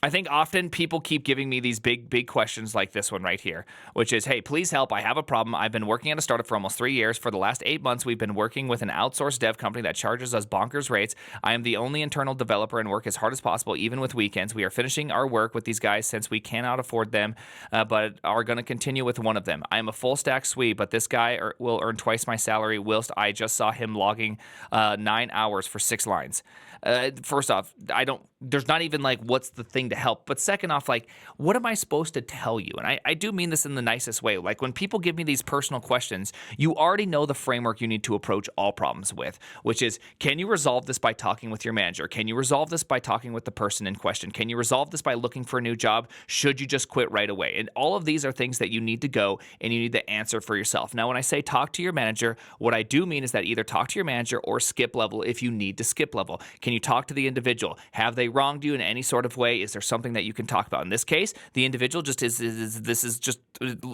I think often people keep giving me these big questions like this one right here, which is, hey, please help. I have a problem. I've been working at a startup for almost 3 years. For the last 8 months, we've been working with an outsourced dev company that charges us bonkers rates. I am the only internal developer and work as hard as possible, even with weekends. We are finishing our work with these guys since we cannot afford them, but are going to continue with one of them. I am a full stack Swede, but this guy will earn twice my salary, whilst I just saw him logging 9 hours for 6 lines. First off, there's not even like, what's the thing to help? But second off, like, what am I supposed to tell you? And I do mean this in the nicest way. Like, when people give me these personal questions, you already know the framework you need to approach all problems with, which is, can you resolve this by talking with your manager? Can you resolve this by talking with the person in question? Can you resolve this by looking for a new job? Should you just quit right away? And all of these are things that you need to go and you need to answer for yourself. Now, when I say talk to your manager, what I do mean is that either talk to your manager or skip level if you need to skip level. Can you talk to the individual? Have they wronged you in any sort of way? Is there something that you can talk about? In this case, the individual just this is just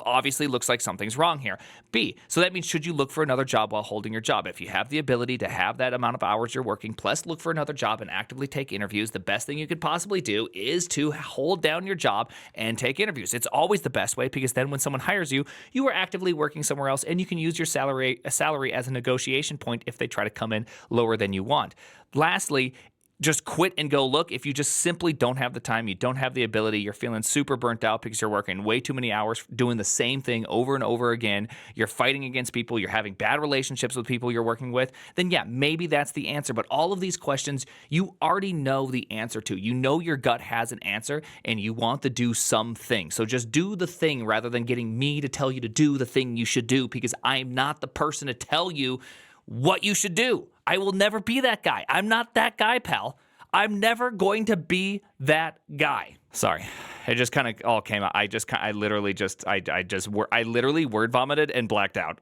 obviously looks like something's wrong here. B, so that means, should you look for another job while holding your job? If you have the ability to have that amount of hours you're working, plus look for another job and actively take interviews, the best thing you could possibly do is to hold down your job and take interviews. It's always the best way, because then when someone hires you, you are actively working somewhere else, and you can use your salary as a negotiation point if they try to come in lower than you want. Lastly, just quit and go look if you just simply don't have the time, you don't have the ability, you're feeling super burnt out because you're working way too many hours doing the same thing over and over again, you're fighting against people, you're having bad relationships with people you're working with, then yeah, maybe that's the answer. But all of these questions, you already know the answer to. You know your gut has an answer, and you want to do something. So just do the thing rather than getting me to tell you to do the thing you should do, because I'm not the person to tell you what you should do. I will never be that guy. I'm not that guy, pal. I'm never going to be that guy. Sorry. It just kind of all came out. I literally word vomited and blacked out.